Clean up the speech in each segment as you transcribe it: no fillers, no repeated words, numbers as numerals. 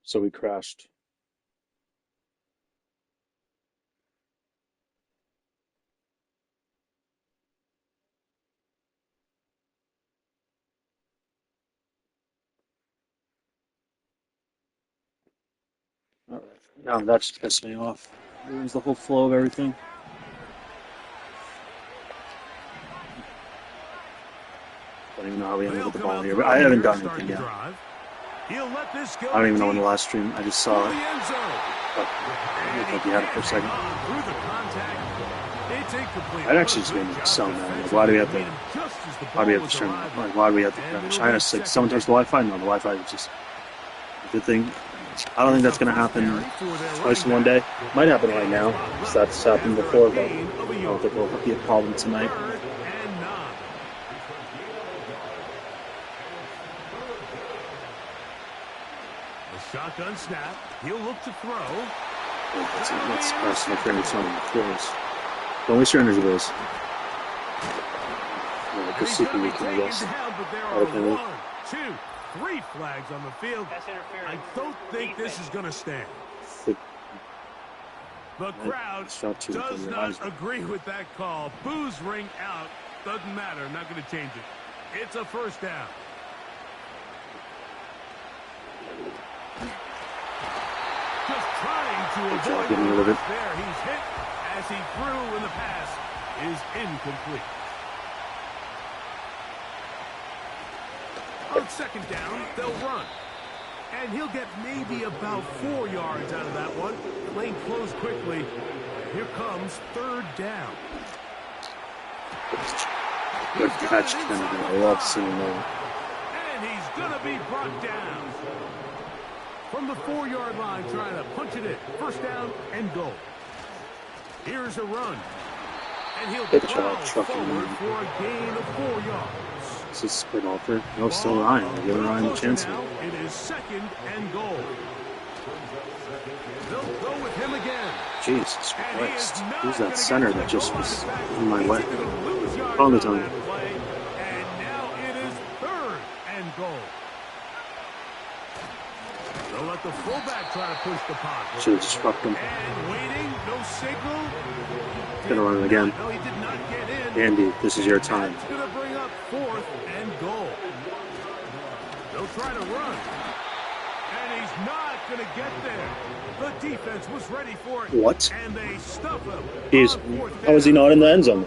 So we crashed. All right. Now that just pissed me off. It was the whole flow of everything. I don't even know how we ended with the ball here, but I haven't done anything yet. I don't even know when the last stream. I just saw it. But I looked like he had it for a second. That actually just made me so mad. Like, why do we have to stream? Like, why do we have to crash? I just like someone touched the Wi-Fi. No, the Wi-Fi is just a good thing. I don't think that's going to happen twice in one day. Might happen right now, because that's happened before, but I don't think it'll be a problem tonight. Shotgun snap. He'll look to throw. Let's pass my favorite song, Close. Don't waste your energy, boys. Yeah, just super weak, I guess. One, two, three flags on the field. I don't think this is going to stand. The crowd does not agree with that call. Boos ring out. Doesn't matter. Not going to change it. It's a first down. Just trying to avoid the rush there. He's hit as he threw, and the pass is incomplete. On second down, they'll run. And he'll get maybe about 4 yards out of that one. Lane closed quickly. Here comes third down. Good catch, Kennedy. I love seeing that. And he's going to be brought down. From the 4-yard line, trying to punch it in. First down and goal. Here's a run. And he'll plow forward for a gain of 4 yards. This is split offer. No, still Ryan. They're giving Ryan a chance here. It is second and goal. They'll go with him again. Jesus Christ. Who's that center that just was in my way? On the tongue. And now it is third and goal. They'll let the fullback try to push the pocket. Should have struck him. And waiting, no signal. Gonna run it again. No, he did not get in. Andy, this is your time. It's gonna bring up fourth and goal. They'll try to run. And he's not gonna get there. The defense was ready for it. What? And they stuff him. How is he not in the end zone?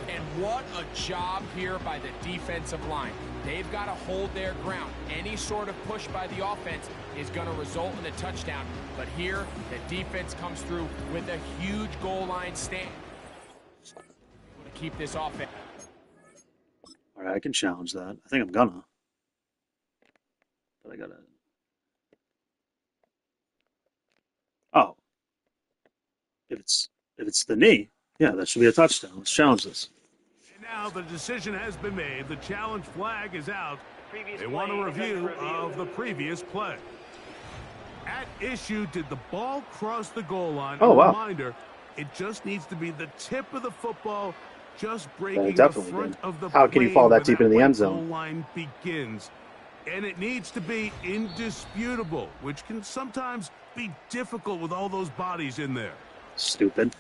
And what a job here by the defensive line. They've got to hold their ground. Any sort of push by the offense is going to result in a touchdown. But here, the defense comes through with a huge goal line stand to keep this offense. All right, I can challenge that. I think I'm gonna. But I gotta. Oh, if it's the knee, yeah, that should be a touchdown. Let's challenge this. Now the decision has been made. The challenge flag is out. They want a review of the previous play. At issue, did the ball cross the goal line? Oh, wow. Reminder, it just needs to be the tip of the football just breaking the front of the How can you fall that deep into the end zone? Goal line begins. And it needs to be indisputable, which can sometimes be difficult with all those bodies in there. Stupid.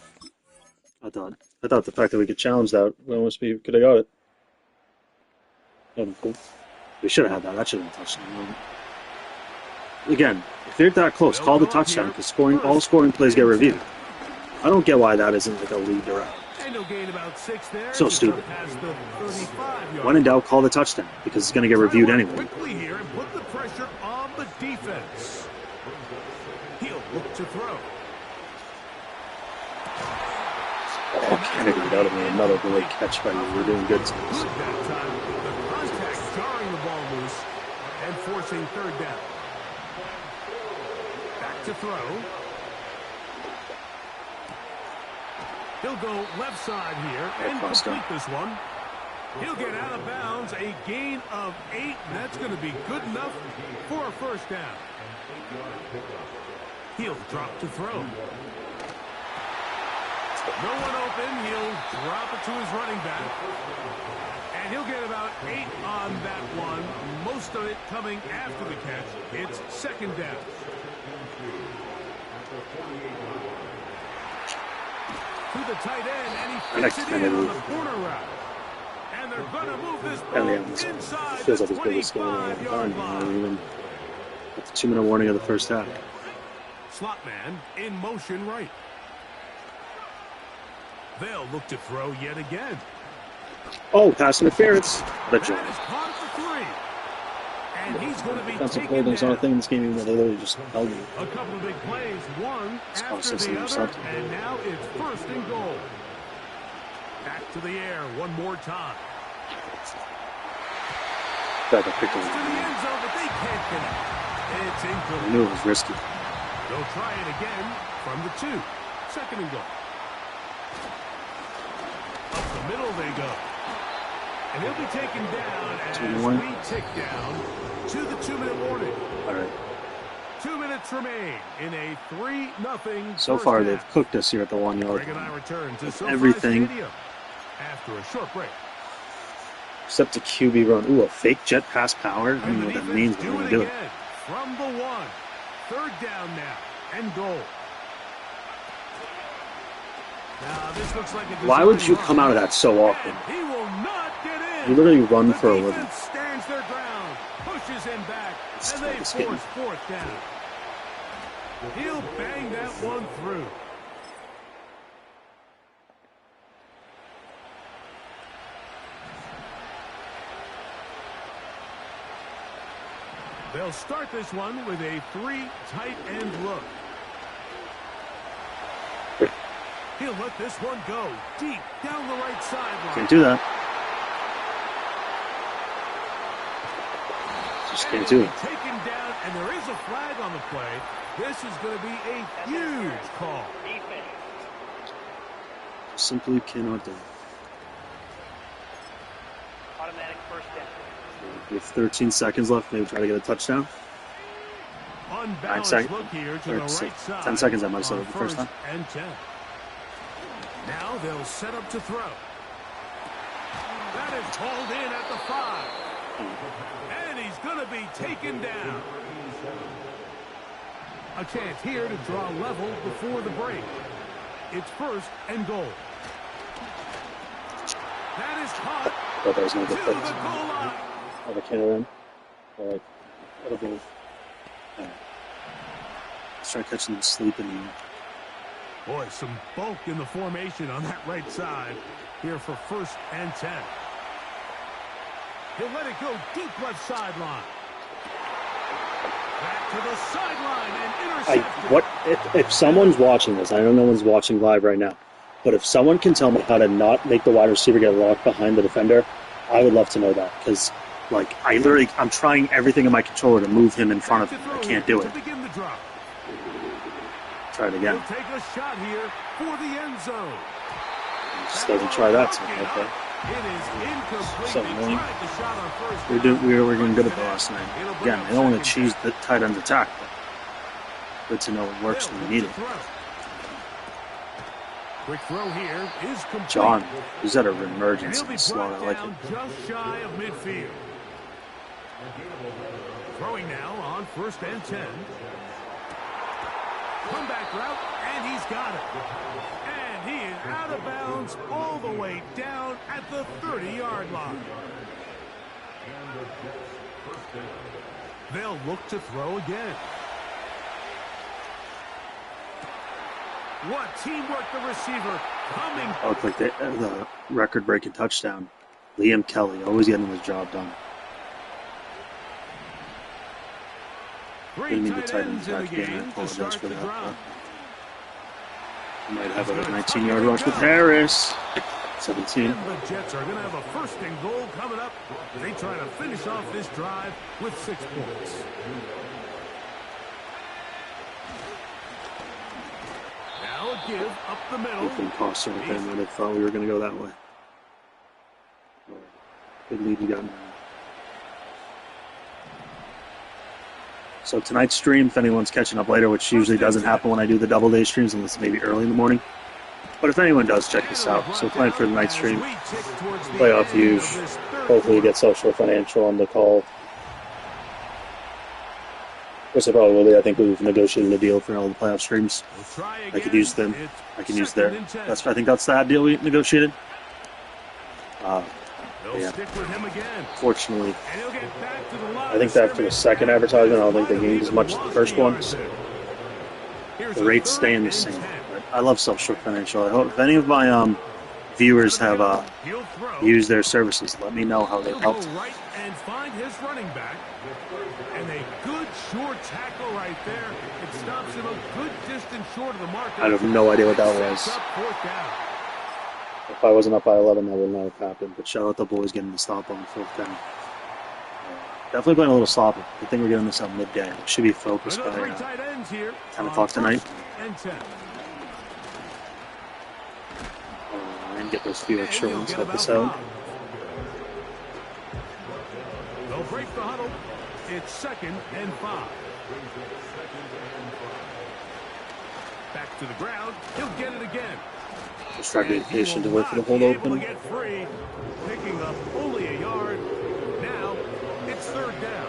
I thought the fact that we could challenge that, we could have got it. That would be cool. We should have had that. That should have been a touchdown. Again, if they're that close, call the touchdown because all scoring plays get reviewed. I don't get why that isn't like a lead direct. So stupid. When in doubt, call the touchdown because it's going to get reviewed anyway. Quickly here and put the pressure on the defense. He'll look to throw. Kennedy, that would have been another great catch by you. We're doing good to this. That time, the contact jarring the ball loose and forcing third down. Back to throw. He'll go left side here and complete this one. He'll get out of bounds, a gain of 8, and that's going to be good enough for a first down. He'll drop to throw. No one open. He'll drop it to his running back. And he'll get about 8 on that one. Most of it coming after the catch. It's second down. To the tight end, and he fits it in on the corner route. And they're going to move this ball inside feels the like it's been this game a long 25-yard time. line. Even at the 2-minute warning of the first half. Slot man in motion right. They'll look to throw yet again. Oh, pass interference. The That job. is caught for 3. And he's going to be Defensive taken holdings on a down. thing in this game, even though they literally just held me. A couple of big plays, one It's after processing the or other, something. and now it's first and goal. Back to the air one more time. Back up, picked Pass to the it. end zone, but they can't connect. It's I incomplete. knew it was risky. They'll try it again from the 2. Second and goal. Up the middle they go. And he'll be taken down as 2-1. we tick down to the 2-minute warning. All right. 2 minutes remain in a 3-0 So first far, half. they've cooked us here at the 1 yard Greg and I line. return to SoFi Everything. Stadium after a short break. Except a QB run. Ooh, a fake jet pass power. I don't And know the what that means, defense but we're do going to it do it. again from the 1. Third down now and goal. Now this looks like a Why would you design come run. out of that so often? And he will not get in. You literally run The for a living. defense stands their ground, pushes him back, It's and they tough, it's force fourth down. He'll bang that one through. They'll start this one with a 3 tight end look. He'll let this one go deep down the right sideline. Can't do that. Just can't do it. Taken down, and there is a flag on the play. This is going to be a huge call. Simply cannot do it. Automatic first down. We have 13 seconds left. Maybe try to get a touchdown. 9 Unbalanced seconds. look here to Or the right six- side. 10 seconds, I might have said on it the first time. and 10. Now they'll set up to throw. That is hauled in at the 5. And he's going to be taken down. A chance here to draw level before the break. It's first and goal. That is caught Thought that was no to good the fix. goal line. Oh, the cannon in. All right. That'll be. All right. Let's try catching them sleeping. Boy, some bulk in the formation on that right side here for first and 10. He'll let it go deep left sideline. Back to the sideline and intercepted. If someone's watching this, I know no one's watching live right now, but if someone can tell me how to not make the wide receiver get locked behind the defender, I would love to know that, because like I'm trying everything in my controller to move him in front of Back to him. I throw can't here do to it. begin the drop. Try it again. He'll take a shot here for the end zone. Just doesn't try that. So, It okay. is incomplete. So, He man, tried the shot on first We're down. doing good at the last night. It'll bring Again, up I don't want to second choose down. the tight end attack, but good to know it works They'll when we need look it. to throw. Quick throw here is complete. John, he's at an And emergency he'll be slot. I brought like down it. just shy of midfield. Throwing now on first and 10. Comeback route, and he's got it. And he is out of bounds all the way down at the 30-yard line. They'll look to throw again. What teamwork, the receiver coming. Oh, it's like the record-breaking touchdown. Liam Kelly, always getting his job done. Didn't mean the tight end attack again. I apologize for that. But we might have a 19-yard rush with Harris. 17. And the Jets are going to have a first and goal coming up. They try to finish off this drive with 6 points. Now a give up the middle. Open toss right there, man. I thought we were going to go that way. Good lead we got now. So tonight's stream, if anyone's catching up later, which usually doesn't happen when I do the double day streams, unless maybe early in the morning, But if anyone does, check this out. So playing for the night stream, playoff views. Hopefully you get social financial on the call. Which I probably will be. I think we've negotiated a deal for all the playoff streams. I could use them. I can use their. I think that's the deal we negotiated. Yeah. Fortunately, I think that for the second advertisement, I don't think they gained as much as the first one. So the rates staying the same. But I love Self-Short Financial. I hope if any of my viewers have used their services, let me know how they've helped. Right and find his running back. And a good short tackle right there. It stops him a good distance short of the marker. I have no idea what that was. If I wasn't up by 11, that would not have happened. But shout out the boys getting the stop on the fourth down. Definitely playing a little sloppy. Good thing we're getting this on midday. It should be focused by 10 o'clock tonight. And get those few extra ones. Help us out. They'll break the huddle. It's 2nd and 5. Back to the ground. He'll get it again. Just try to be patient to wait for the hold open. Get free, picking up only a yard. Now it's 3rd down.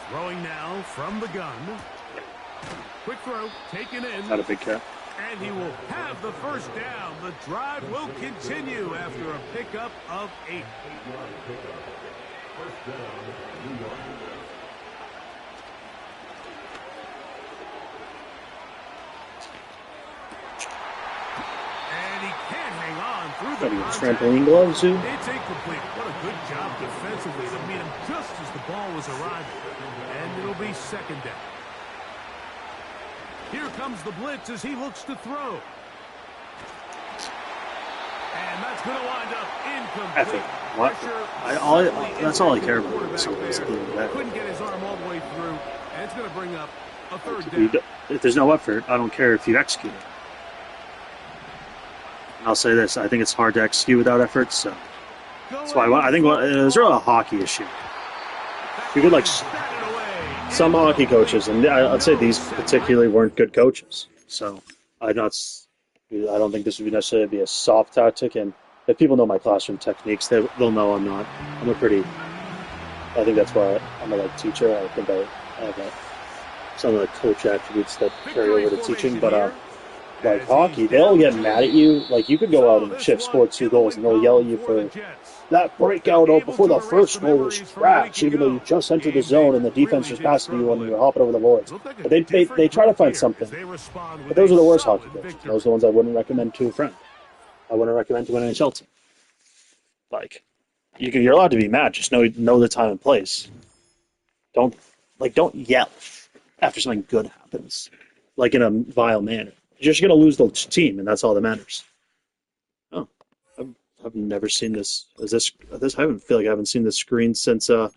Throwing now from the gun. Quick throw, taken in. Not a big cat. And he will have the first down. The drive will continue after a pickup of 8. And he can't hang on through the trampoline gloves, too. It's incomplete. What a good job defensively to meet him just as the ball was arriving. And it'll be 2nd down. Here comes the blitz as he looks to throw. And that's going to wind up incomplete. What? That's all I care about. Couldn't get his arm all the way through, and it's going to bring up a 3rd down. If there's no effort, I don't care if you execute it. And I'll say this: I think it's hard to execute without effort. So that's why I think it's really a hockey issue. You could some hockey coaches, and I'd say these particularly weren't good coaches. So I don't think this would necessarily be a soft tactic. And if people know my classroom techniques, they'll know I'm not. I think that's why I'm a teacher. I think I have some of the coach attributes that carry over to teaching. But hockey, they'll get mad at you. You could go out and Chief score 2 goals, and they'll yell at you for that breakout before the first goal was scratched, even though you just entered the zone and the defense just passed you when you were hopping over the boards. But they try to find something. But those are the worst hockey coaches. Those are the ones I wouldn't recommend to a friend. I wouldn't recommend to an NHL team. You're allowed to be mad. Just know the time and place. Don't yell after something good happens, in a vile manner. You're just gonna lose the team, and that's all that matters. Oh, I've never seen this. Is this? I feel like I haven't seen this screen since. Because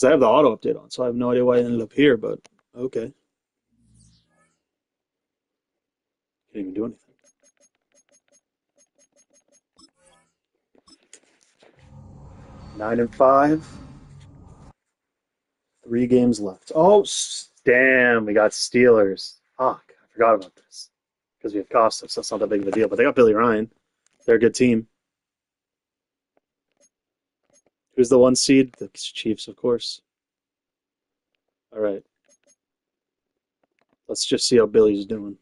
I have the auto update on, so I have no idea why I ended up here. But okay, can't even do anything. 9-5. 3 games left. Oh, damn, we got Steelers. Fuck, I forgot about this. Because we have Costas, so that's not that big of a deal. But they got Billy Ryan. They're a good team. Who's the 1 seed? The Chiefs, of course. All right. Let's just see how Billy's doing.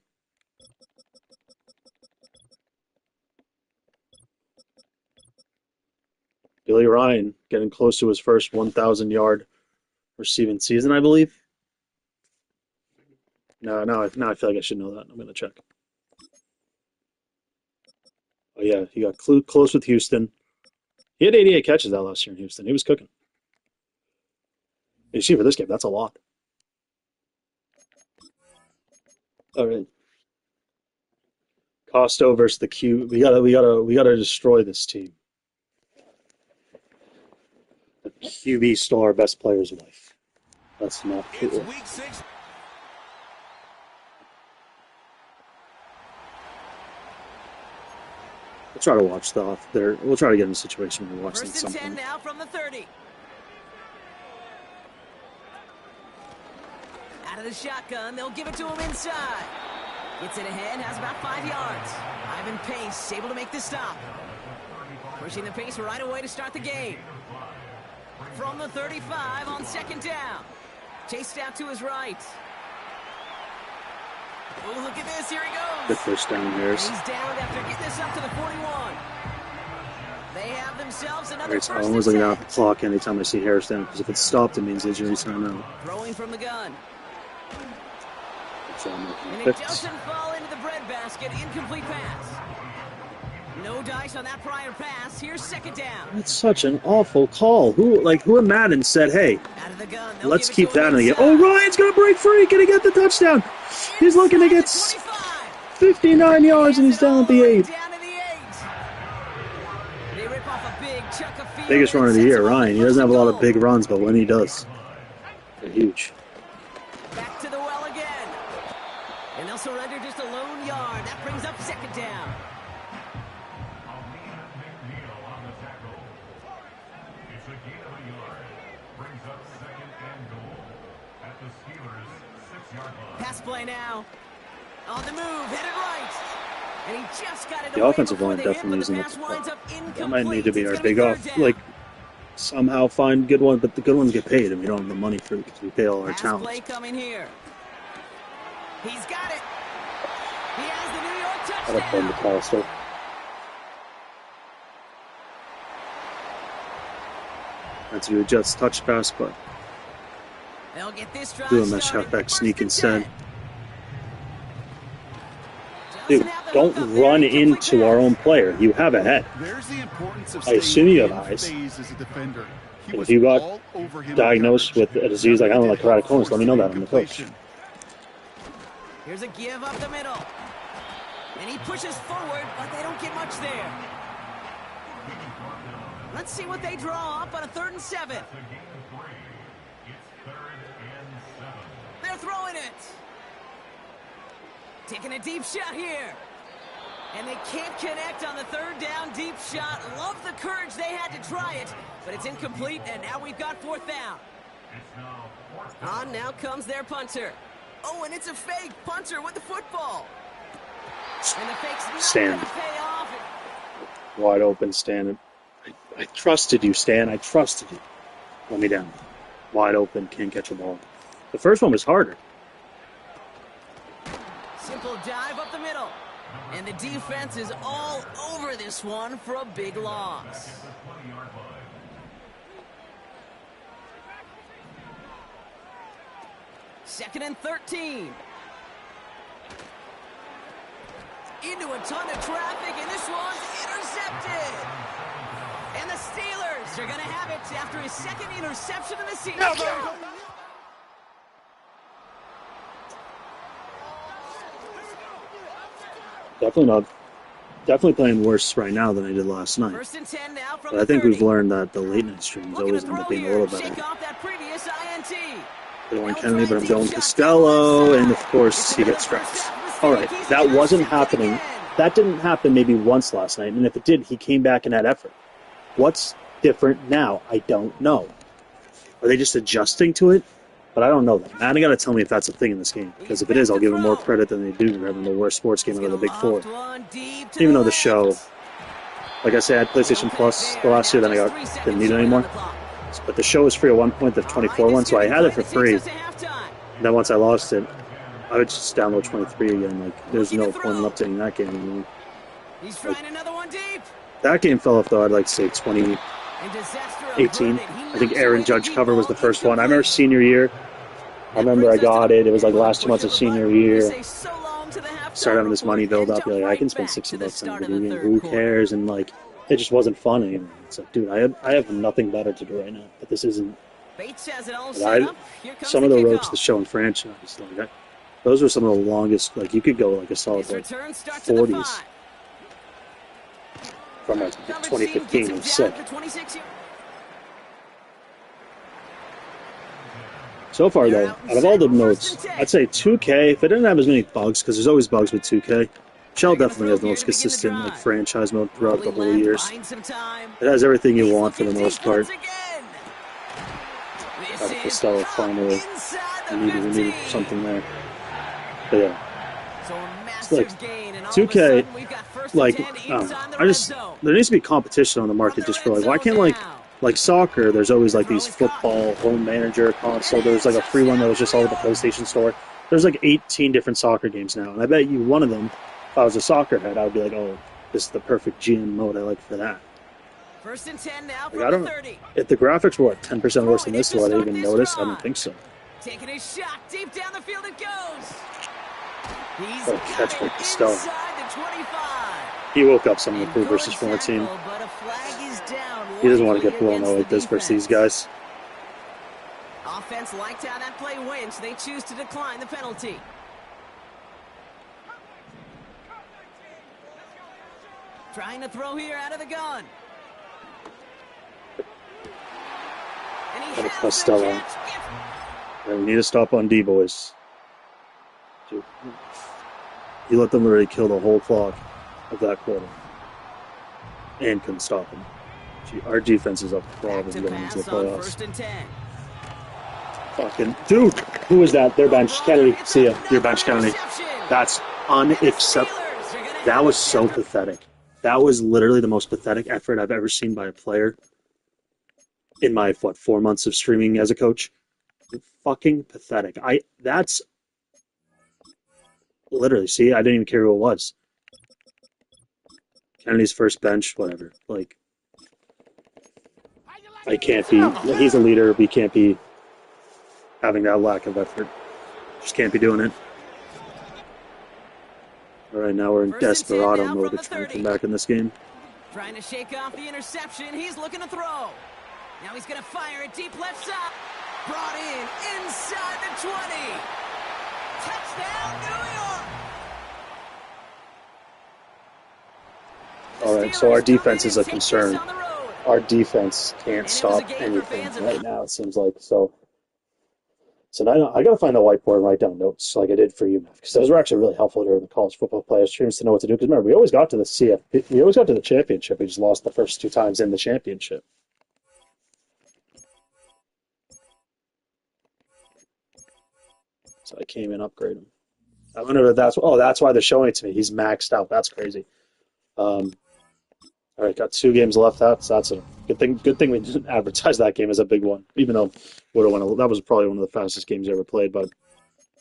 Billy Ryan getting close to his first 1,000-yard receiving season, I believe. Now I feel like I should know that. I'm going to check. Oh, yeah, he got close with Houston. He had 88 catches that last year in Houston. He was cooking. You see, for this game, that's a lot. All right. Costo versus the Q. We gotta destroy this team. The QB stole our best player's life. That's not cool. It's week 6. We'll try to watch the off there. We'll try to get in a situation where we watch them First and 10 something. now from the 30. Out of the shotgun, they'll give it to him inside. Gets it ahead, has about 5 yards. Ivan Pace able to make the stop. Pushing the pace right away to start the game. From the 35 on second down. Chased out to his right. Oh, look at this. Here he goes. The first down, Harris. He's down after getting this up to the 41. They have themselves another Alright, so I'm first always and looking 10. at the clock anytime I see Harris down, because if it's stopped, it means injury timeout. Throwing from the gun. So I'm And making it picks. doesn't fall into the breadbasket. Incomplete pass. No dice on that prior pass. Here's second down. That's such an awful call. Who in Madden said, hey, Out of the gun. They'll let's give it keep to him that in the game. inside. Oh, Ryan's going to break free. Can he get the touchdown? He's looking to Inside get the 25. 59 yards, and he's down at the 8. Down to the 8. They rip off a big chunk of field. Biggest and run of the sets year, them up Ryan. He for doesn't have a lot of goal. big runs, but when he does, they're huge. Back to the well again. And they'll surrender just a lone yard. That brings up second down. Pass play now. On the move, headed right. And he just got it The away offensive before line they hit, definitely but isn't the up pass to winds par. up incomplete. That might need to be It's our gonna big third off. down. Like, somehow find good ones, but the good ones get paid, and we don't have the money for it because we pay all our Pass play talents. coming here. He's got it. He has the New York I don't blame the touchdown. call still. That's a Jets touch pass, but They'll get this drive do a mesh started. halfback First sneak and instead. 10. Dude, Doesn't have the don't hook up there. run Incomplete into our pass. own player. You have a head. There's the importance of I assume you have staying in eyes. phase as a defender. He If was you got all over him in diagnosed coverage. with a disease like, I don't know, like keratoconus, let me know that. I'm the coach. Completion. Here's a give up the middle. And he pushes forward, but they don't get much there. Let's see what they draw up on a 3rd and 7. They're throwing it. Taking a deep shot here. And they can't connect on the 3rd down deep shot. Love the courage they had to try it, but it's incomplete, and now we've got 4th down. On now comes their punter. Oh, and it's a fake punter with the football. And the fake's not Stan. going to pay off. Wide open, Stan. I trusted you, Stan. I trusted you. Let me down. Wide open, can't catch a ball. The first one was harder. Simple dive up the middle. And the defense is all over this one for a big loss. Second and 13. Into a ton of traffic, and this one's intercepted. And the Steelers are going to have it after his 2nd interception of the season. Definitely playing worse right now than I did last night. First and 10 now from But I the think 30. we've learned that the late night streams Looking always to end up throw being a here. little better. Shake off that previous INT. Going Kennedy, but I'm going Costello, and of course he gets strikes. All right, that wasn't happening. That didn't happen maybe once last night, and if it did, he came back in that effort. What's different now? I don't know. Are they just adjusting to it? But I don't know that. Man, I got to tell me if that's a thing in this game, because if it is, I'll give them more credit than they do for having the worst sports game out of the Big Four. Even though the show, like I said, I had PlayStation Plus the last year, then I didn't need it anymore. But the show was free at one point, the 24 one, so I had it for free. And then once I lost it, I would just download 23 again. Like, there's no point in updating that game anymore. He's trying another one deep. That game fell off, though. I'd like to say 2018. I think Aaron Judge cover was the first one. I remember senior year. I remember I got it. It was like last 2 months of senior year. Started having this money build up. You're like, I can spend $60 on a video game. Who cares? And like, it just wasn't fun anymore. It's like, dude, I have nothing better to do right now. But this isn't. Some of the ropes, the show and franchise, like those were some of the longest. Like, you could go like a solid like 40s from like 2015. It was sick. So far, though, out of all the notes, I'd say 2K, if it didn't have as many bugs, because there's always bugs with 2K, Shell definitely has the most consistent like franchise mode throughout the whole years. It has everything you want for the most part. Got a Costello finally. We needed something there. But yeah. It's like 2K, like, I don't know. There needs to be competition on the market just for like, why can't like soccer, there's always like these football home manager console. There's like a free one that was just all at the PlayStation Store. There's like 18 different soccer games now. And I bet you one of them, if I was a soccer head, I would be like, oh, this is the perfect GM mode I like for that. First and 10 now like, I don't know. If the graphics were, 10% worse than this, would I even notice? I don't think so. Taking a shot deep down the field it goes. He's got catch by Costello. Inside the 25. He woke up some of the crew versus 14. But a flag is down. He doesn't want to get blown out like this versus these guys. Offense liked how that play went, so they choose to decline the penalty. Trying to throw here out of the gun. And he Costello. We need to stop on D, boys. You let them already kill the whole clock of that quarter. And couldn't stop him. Our defense is a problem going into the playoffs. First and 10. Fucking dude, who is that? Their bench, Kennedy. See ya. Your bench, Kennedy. That's unacceptable. That was so pathetic. That was literally the most pathetic effort I've ever seen by a player in my 4 months of streaming as a coach. Fucking pathetic. That's literally. See, I didn't even care who it was. Kennedy's first bench, whatever. Like, I can't be. He's a leader. We can't be having that lack of effort. Just can't be doing it. All right, now we're in desperado mode to try and come back in this game. Trying to shake off the interception. He's looking to throw. Now he's going to fire it deep left side. Brought in inside the 20. Touchdown, New York. All right, so our defense is a concern. Our defense can't stop anything right now, it seems like. So now I got to find the whiteboard and write down notes like I did for you, because those were actually really helpful during the college football playoff streams to know what to do. Because remember, we always got to we always got to the championship. We just lost the first 2 times in the championship. So I came in, upgrade him. I wonder if that's why they're showing it to me. He's maxed out. That's crazy. All right, got 2 games left. That's a good thing. Good thing we didn't advertise that game as a big one, even though that was probably one of the fastest games ever played. But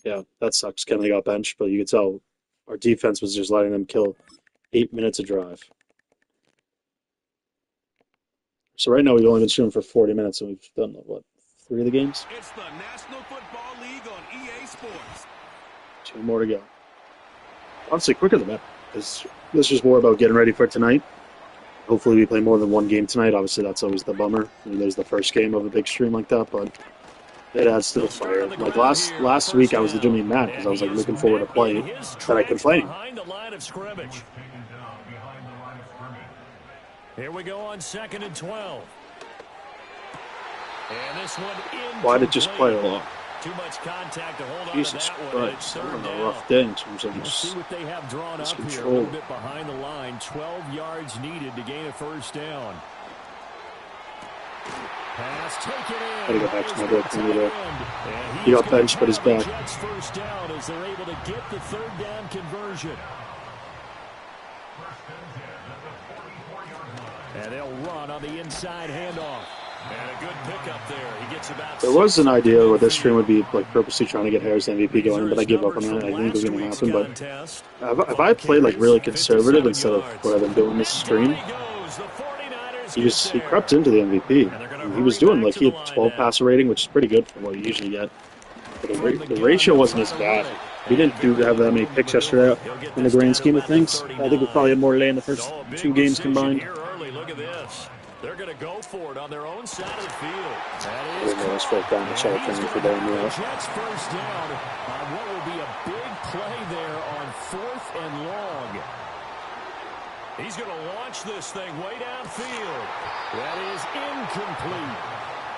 yeah, that sucks. Kennedy got benched, but you could tell our defense was just letting them kill 8 minutes of drive. So right now we've only been shooting for 40 minutes, and we've done what, 3 of the games? It's the National Football League on EA Sports. 2 more to go. Honestly, quicker than that. This is just more about getting ready for tonight. Hopefully we play more than 1 game tonight. Obviously, that's always the bummer. I mean, there's the first game of a big stream like that, but it adds to the fire. Like last week, I was legitimately mad because I was like looking forward to play that I complained. Here we go on 2nd and 12. And this one why did it just play a lot? Too much contact to hold on Jesus to that Christ, one. that was a rough day in terms of Let's see what they have drawn up here. A control. little bit behind the line. 12 yards needed to gain a first down. Pass taken in. Gotta go back to my book. He got benched, but he's back. Jets first down as they're able to get the 3rd down conversion. And they'll run on the inside handoff. And a good pickup there. He gets about. There was an idea where this stream would be like purposely trying to get Harris MVP going, but I gave up on that. I didn't think it was going to happen. But if I played like really conservative instead of what I've been doing this stream, he crept into the MVP. And he was doing like he had 12 passer rating, which is pretty good for what you usually get. But the ratio wasn't as bad. He didn't have that many picks yesterday in the grand scheme of things. I think we probably had more today in the first 2 games combined. They're going to go for it on their own side of the field. That is straight down the shell for Darren Neal. Jets first down on what will be a big play there on 4th and long. He's going to launch this thing way downfield. That is incomplete.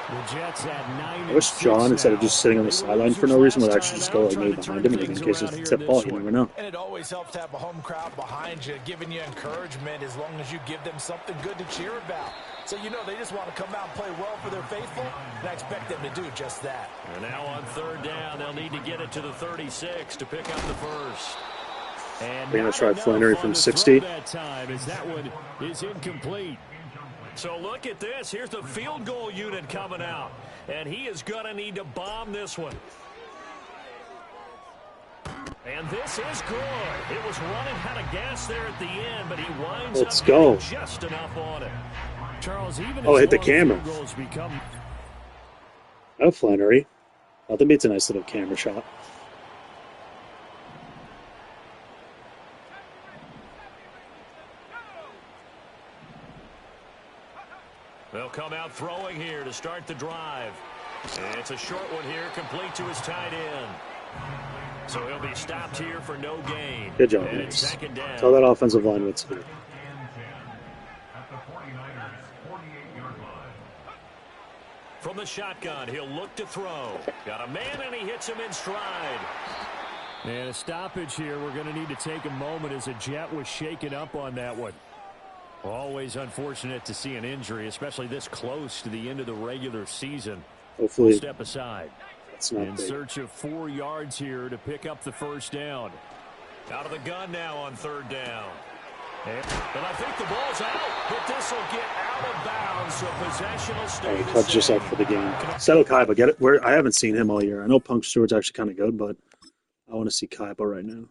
The Jets had 9 I wish John, instead of just sitting on the sideline for no reason, would actually just go like maybe behind him, like, in case it's a tip ball. You never know. And it always helps to have a home crowd behind you, giving you encouragement as long as you give them something good to cheer about. So you know they just want to come out and play well for their faithful, and I expect them to do just that. And now on third down, they'll need to get it to the 36 to pick up the first. And They're going to try Flannery from 60. That time as that one is incomplete. So look at this. Here's the field goal unit coming out. And he is going to need to bomb this one. And this is good. It was running out of gas there at the end, but he winds Let's up go. just enough on it. Charles, even Oh, as hit the long as camera. field goals become... Oh, Flannery. I think it's a nice little camera shot. They'll come out throwing here to start the drive. And it's a short one here, complete to his tight end. So he'll be stopped here for no gain. Good job, and it's Max. second down. Tell that offensive line what's here. From the shotgun, he'll look to throw. Got a man, and he hits him in stride. And a stoppage here. We're going to need to take a moment as a Jet was shaken up on that one. Always unfortunate to see an injury, especially this close to the end of the regular season. Hopefully, Step aside. that's not In big. search of 4 yards here to pick up the first down. Out of the gun now on third down. But I think the ball's out, but this will get out of bounds, so possession will stay the Clutch this same. up for the game. Settle Kaiba. Get it? Where I haven't seen him all year. I know Punk Stewart's actually kind of good, but I want to see Kaiba right now.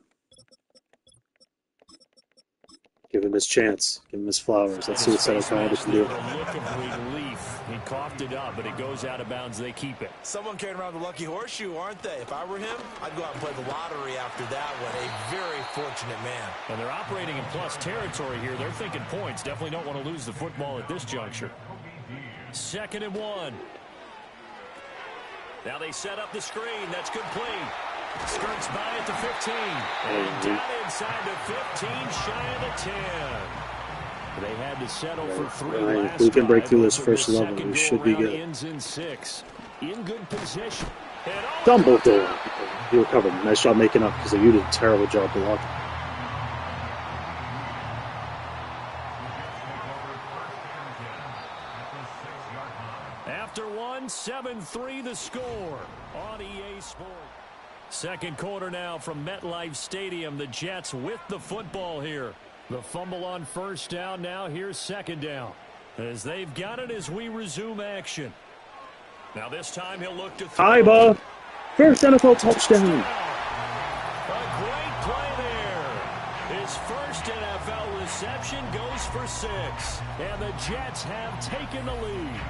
Give him his chance. Give him his flowers. Let's see what Settle Kaiba can do. A look of relief. He coughed it up, but it goes out of bounds. They keep it. Someone carrying around the lucky horseshoe, aren't they? If I were him, I'd go out and play the lottery after that one. A very fortunate man. And they're operating in plus territory here. They're thinking points. Definitely don't want to lose the football at this juncture. 2nd and 1. Now they set up the screen. That's complete. Skirts by at the 15. And down inside the 15, shy of the 10. They had to settle for 3 Ryan, last if we can break drive. through this Hopefully first the level, second we should be go-around good. Ends in 6. In good position. And Dumbledore. He recovered. Nice job making up because you did a terrible job blocking. After 1, 7-3 the score on EA Sports. Second quarter now from MetLife Stadium. The Jets with the football here. The fumble on first down. Now here's second down. As they've got it as we resume action. Now this time he'll look to throw. Kaiba. First NFL touchdown. A great play there. His first NFL reception goes for 6. And the Jets have taken the lead.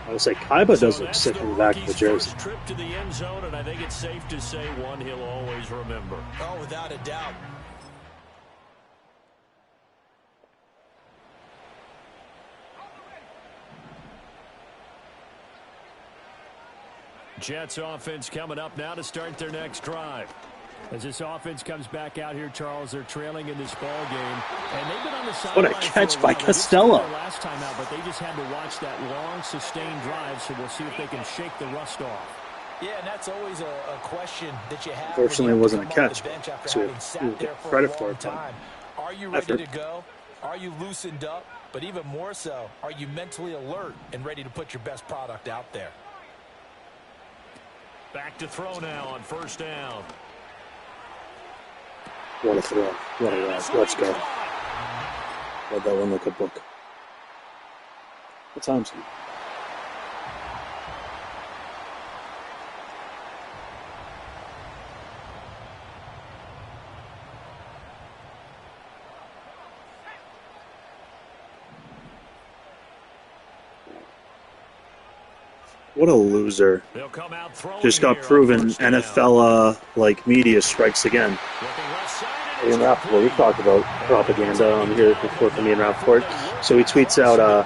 I would say Kaiba does So look that's sick the in the back of the rookie's jersey. first trip to the end zone, and I think it's safe to say one he'll always remember. Oh, without a doubt. Jets offense coming up now to start their next drive. As this offense comes back out here, Charles, they're trailing in this ball game, and they've been on the sideline. What a catch for by while. They did Costello. score last time out, but they just had to watch that long, sustained drive. So we'll see if they can shake the rust off. Yeah, and that's always a question that you have. Fortunately, when it you wasn't a come off catch, the bench after so having you sat get there for credit a for long it, but time. Are you ready effort. to go? Are you loosened up? But even more so, are you mentally alert and ready to put your best product out there? Back to throw now on first down. What a throw. What a ride. Let's go. Let that one look a book. What time's it? What a loser. They'll come out throwing Just got here on proven first down. NFL like media strikes again. Looking left side, and Ian it's Rappaport, we talked about propaganda on here before from Ian Rappaport. So he tweets out,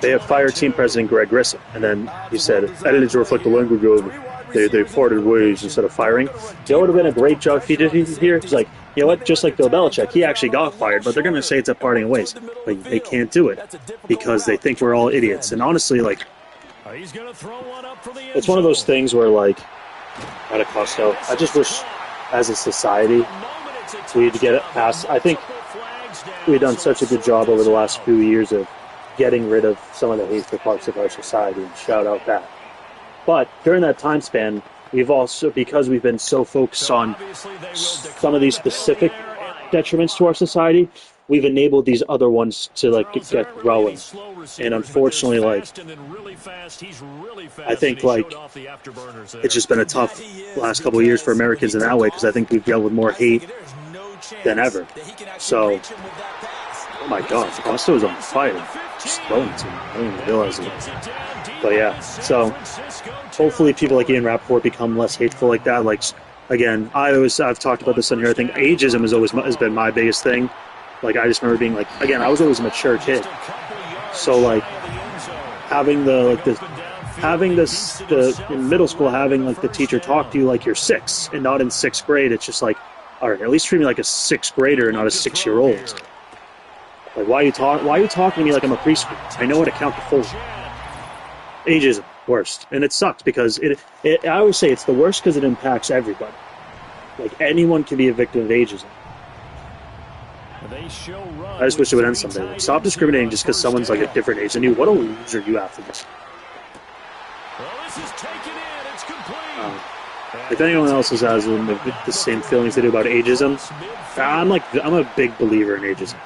they have fired team president Greg Grissom. And then he said, edited to reflect the language of they parted ways instead of firing. You know what would have been a great job if he did here? He's like, you know what? Just like Bill Belichick, he actually got fired, but they're going to say it's a parting of ways. Like, they can't do it because they think we're all idiots. And honestly, like, He's going to throw one up for the end it's one of those zone. things where, like, at a Costo, I just wish, as a society, we'd get it past. I think we've done such a good job over the last few years of getting rid of some of the hateful parts of our society, and shout out that. But during that time span, we've also, because we've been so focused on some of these specific detriments to our society, we've enabled these other ones to like get growing. And unfortunately, like, I think like it's just been a tough last couple of years for Americans in that way, because I think we've dealt with more hate than ever. So, oh my God, Costa was on fire, just throwing it to me. I didn't even realize it. But yeah, so hopefully people like Ian Rappaport become less hateful like that. Like, again, I've talked about this on here. I think ageism has been my biggest thing. Like, I just remember being like, again, I was always a mature kid, so like having in middle school, having like the teacher talk to you like you're 6 and not in 6th grade. It's just like, all right, at least treat me like a 6th grader and not a 6-year-old. Like, why are you talking to me like I'm a preschool? I know how to count to 4. Ageism, worst, and it sucks because I always say it's the worst because it impacts everybody. Like, anyone can be a victim of ageism. I just wish it would end someday. Like, stop discriminating just because someone's like a different age than you. What a loser you have to be. If anyone else has the same feelings they do about ageism, I'm a big believer in ageism.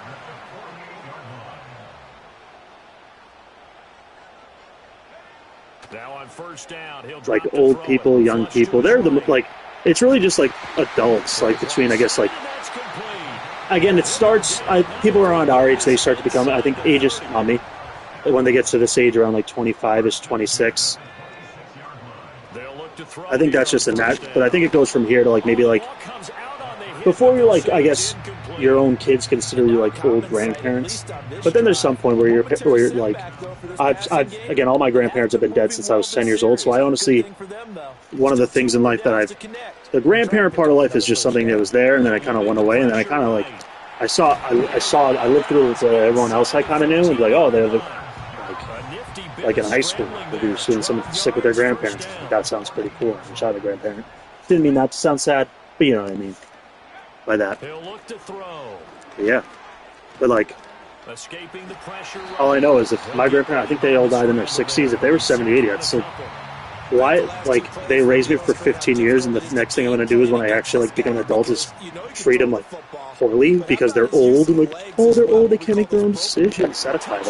Like, old people, young people, it's really just like adults, like between, I guess, like, again, it starts, people around our age, they start to become, I think, ageist, not me, when they get to this age around like 25-ish, 26. I think that's just but I think it goes from here to like maybe like before you're like, I guess your own kids consider you like old grandparents, but then there's some point where you're like, again, all my grandparents have been dead since I was 10 years old, so I honestly, one of the things in life that the grandparent part of life is just something that was there, and then it kind of went away, and then I kind of like, I lived through it with everyone else I kind of knew, and like, oh, they're like in high school, we were seeing someone sick with their grandparents. That sounds pretty cool. I'm sure the grandparent. Didn't mean that to sound sad, but you know what I mean by that. But yeah, but like, all I know is if my grandparents, I think they all died in their 60s. If they were 70, 80, I'd still. Why? Like, they raised me for 15 years, and the next thing I'm going to do is when I actually like become an adult is treat them like poorly because they're old and like, oh, they're old, they can't make their own decisions. Satisfied,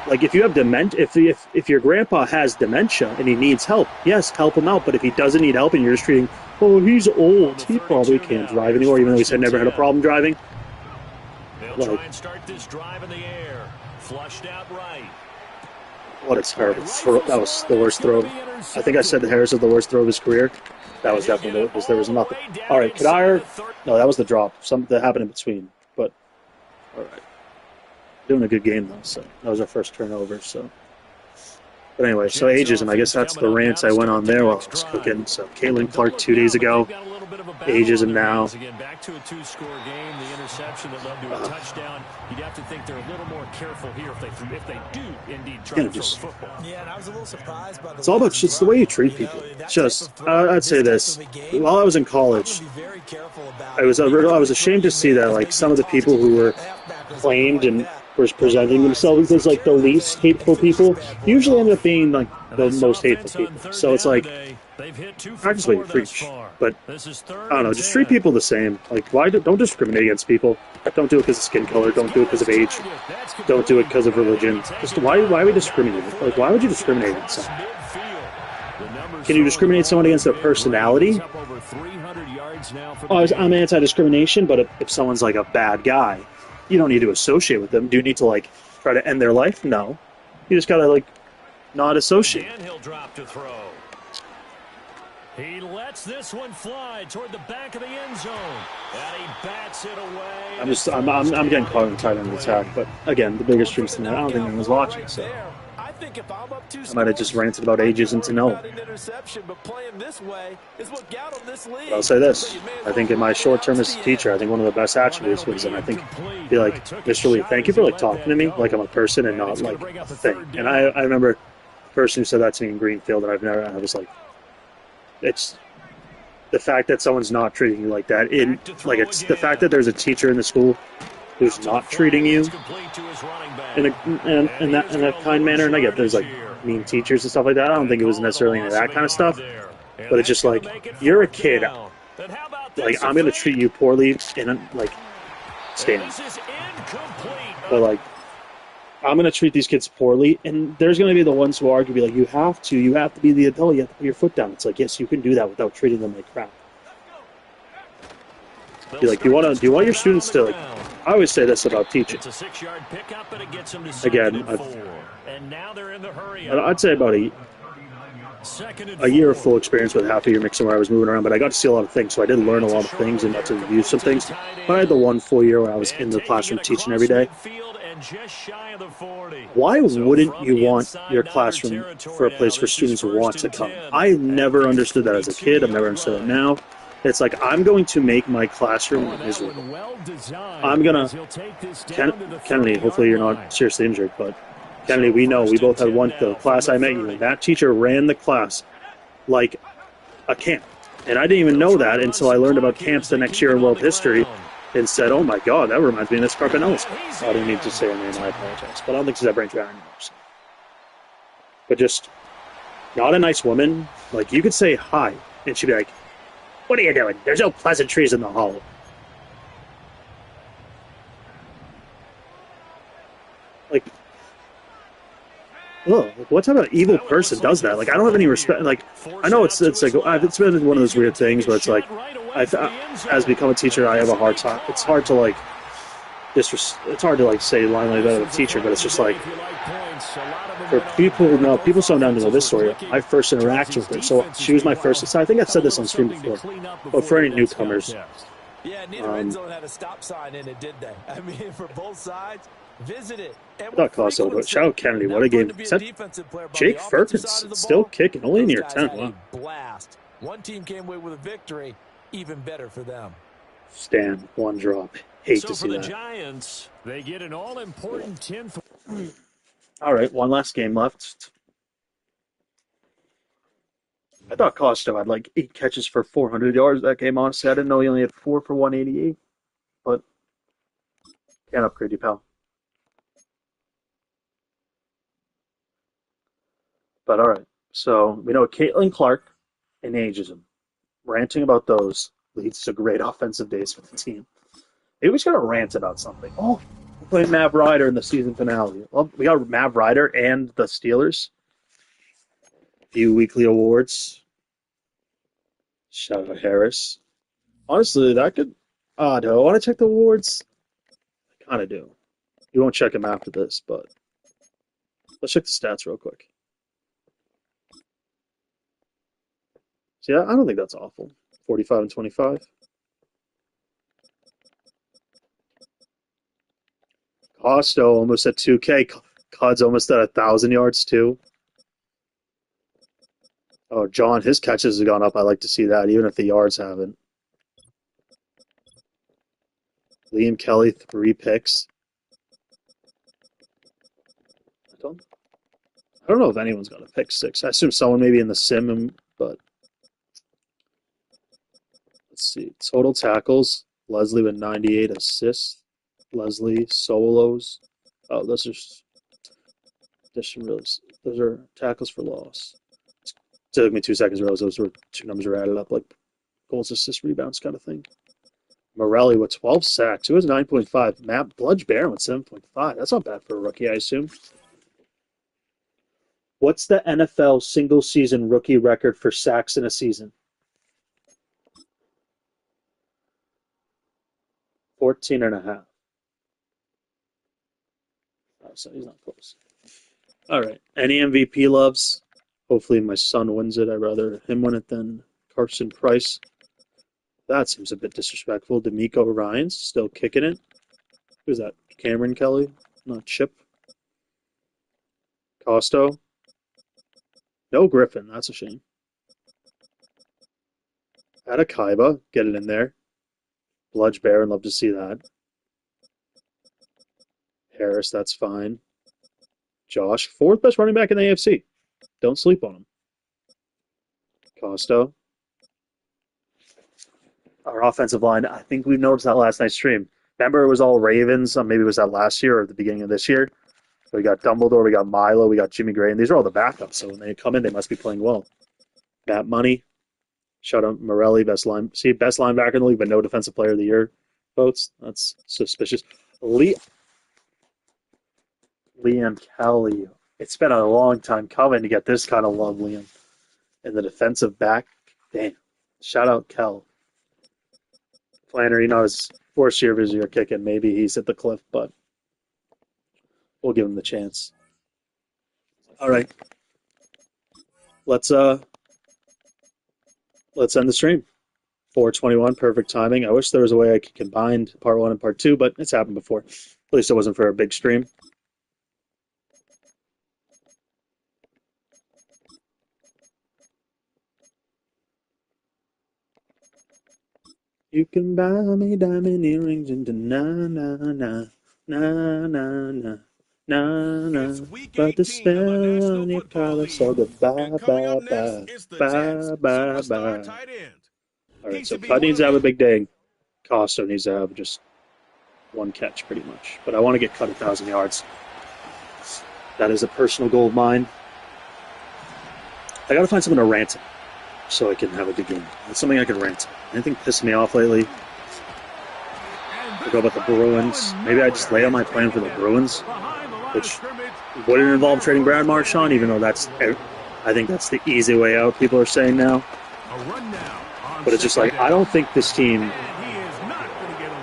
like if you have if your grandpa has dementia and he needs help, yes, help him out. But if he doesn't need help and you're just treating, oh, he's old, he probably can't drive anymore, even though he said never had a problem driving. Like, what a terrible throw. That was the worst throw. I think I said that Harris was the worst throw of his career. That was definitely because there was nothing. All right, no, that was the drop. Something that happened in between. But all right. Doing a good game, though, so that was our first turnover, so. But anyway, so ageism, I guess that's the rants I went on there while I was cooking. So Caitlin Clark 2 days ago, ageism now. Again, back to a 2-score game, the interception that led to a touchdown. You'd have to think they're a little more careful here if they do indeed try to throw the football. Yeah, and I was a little surprised by it's all about it's the way you treat people. I'd say this. While I was in college, I was ashamed to see that like some of the people who were claimed and was presenting themselves as like the least hateful people usually end up being like the most hateful people. So it's like, practice what you preach. But I don't know, just treat people the same. Like, don't discriminate against people. Don't do it because of skin color. Don't do it because of age. Don't do it because of religion. Just why are we discriminating? Like, why would you discriminate against someone? Can you discriminate someone against their personality? Oh, I'm anti-discrimination, but if someone's like a bad guy, you don't need to associate with them. Do you need to like try to end their life? No. You just gotta like not associate. And he'll drop to throw. He lets this one fly toward the back of the end zone. And he bats it away. I'm getting caught in tight end attack, but again, the biggest streams tonight, I don't think anyone's watching, so. think if I'm up 2 I might have just ranted about ageism to no. an interception, but playing this way is what got him this lead. But I'll say this. I think in my short term as a teacher, I think one of the best attributes was, and I think, be like, Mr. Lee, thank you for like talking to me like I'm a person and not like a thing. And I remember the person who said that to me in Greenfield, and I was like, it's the fact that someone's not treating you like that. It's the fact that there's a teacher in the school who's not treating you in a kind manner. And I get there's like mean teachers and stuff like that. I don't think it was necessarily into that kind of stuff, but it's just like, you're a kid. Like, I'm gonna treat you poorly and like stand. But like, I'm gonna treat these kids poorly, and there's gonna be the ones who argue, be like, you have to be the adult, you have to put your foot down. It's like, yes, you can do that without treating them like crap. Be like, do you want your students to like? I always say this about teaching. Again, I'd say about a year of full experience with half a year mixing where I was moving around, but I got to see a lot of things, so I did learn a lot of things and got to review some things. But I had the 1 full year where I was in the classroom teaching every day. Why wouldn't you want your classroom for a place for students who want to come? I never understood that as a kid. I've never understood it now. It's like, I'm going to make my classroom miserable. I'm going to... Kennedy, hopefully you're not seriously injured, but Kennedy, we know, we both had the class I met you in. That teacher ran the class like a camp. And I didn't even know that until I learned about camps the next year in world history and said, oh my God, that reminds me of Miss Carpinelli's class. I didn't mean to say her name, I apologize. But I don't think she's ever interacted anymore. But just not a nice woman. Like, you could say hi, and she'd be like, what are you doing? There's no pleasantries in the hall. Like, oh, what type of evil person does that? Like, I don't have any respect. Like, I know it's like, it's been one of those weird things, but it's like, as become a teacher, I have a hard time. It's hard to like, it's hard to like say line like that of a teacher, but it's just like, for people who know, people so down to know this story. My first interaction with her, so she was my first. So I think I've said this on stream before, but for any newcomers, yeah, neither end zone had a stop sign in it, did they? I mean, for both sides. Visit it. Not Costello, but shout out Kennedy. What a game. Jake Ferguson still kicking, only in year 10. Wow. Blast. One team came away with a victory. Even better for them. Stan, one drop. Hate to see that. So for the Giants, they get an all-important 10th. All right, one last game left. I thought Costello had like 8 catches for 400 yards that game, honestly. I didn't know he only had 4 for 188. But can't upgrade you, pal. But all right, so we know Caitlin Clark and ageism. Ranting about those leads to great offensive days for the team. Maybe we just got to rant about something. Oh, we're playing Mav Ryder in the season finale. Well, we got Mav Ryder and the Steelers. Few weekly awards. Shout out Harris. Honestly, that could... do I want to check the awards? I kind of do. You won't check them after this, but... let's check the stats real quick. See, I don't think that's awful. 45 and 25. Costo almost at 2K. Cod's almost at 1,000 yards, too. Oh, John, his catches have gone up. I like to see that, even if the yards haven't. Liam Kelly, 3 picks. I don't know if anyone's got a pick 6. I assume someone maybe in the sim, but... let's see. Total tackles. Leslie with 98 assists. Leslie solos. Oh, those are tackles for loss. It took me 2 seconds to realize those were 2 numbers were added up, like goals, assists, rebounds kind of thing. Morelli with 12 sacks. It was 9.5. Matt Bludge Barron with 7.5. That's not bad for a rookie, I assume. What's the NFL single-season rookie record for sacks in a season? 14.5. Oh, so he's not close. All right. Any MVP loves? Hopefully my son wins it. I'd rather him win it than Carson Price. That seems a bit disrespectful. D'Amico Ryans still kicking it. Who's that? Cameron Kelly? Not Chip. Costo. No Griffin. That's a shame. Atakaiba. Get it in there. Bludge Bear. Love to see that. Harris. That's fine. Josh. Fourth best running back in the AFC. Don't sleep on him. Costo. Our offensive line. I think we noticed that last night's stream. Remember it was all Ravens. Maybe it was that last year or the beginning of this year. We got Dumbledore, we got Milo, we got Jimmy Gray, and these are all the backups. So when they come in, they must be playing well. Matt Money, shout out Morelli, best linebacker in the league, but no defensive player of the year votes. That's suspicious. Liam Kelly. It's been a long time coming to get this kind of love, Liam. And the defensive back, damn. Shout out Kel. Flannery, not his fourth year of his year kicking. Maybe he's at the cliff, but we'll give him the chance. All right. Let's end the stream. 4:21, perfect timing. I wish there was a way I could combine part 1 and part 2, but it's happened before. At least it wasn't for a big stream. You can buy me diamond earrings and na-na-na, na-na-na. No, but the spell on your collar, so goodbye, bye, bye, bye, bye, bye. All right, so Bud needs to have a big day. Costo needs to have just one catch, pretty much. But I want to get cut 1,000 yards. That is a personal goal of mine. I got to find someone to rant so I can have a good game. That's something I can rant. Anything pissed me off lately? I go about the Bruins. Maybe I just lay out my plan for the Bruins, which wouldn't involve trading Brad Marchand, even though I think that's the easy way out, people are saying now. But it's just like, I don't think this team...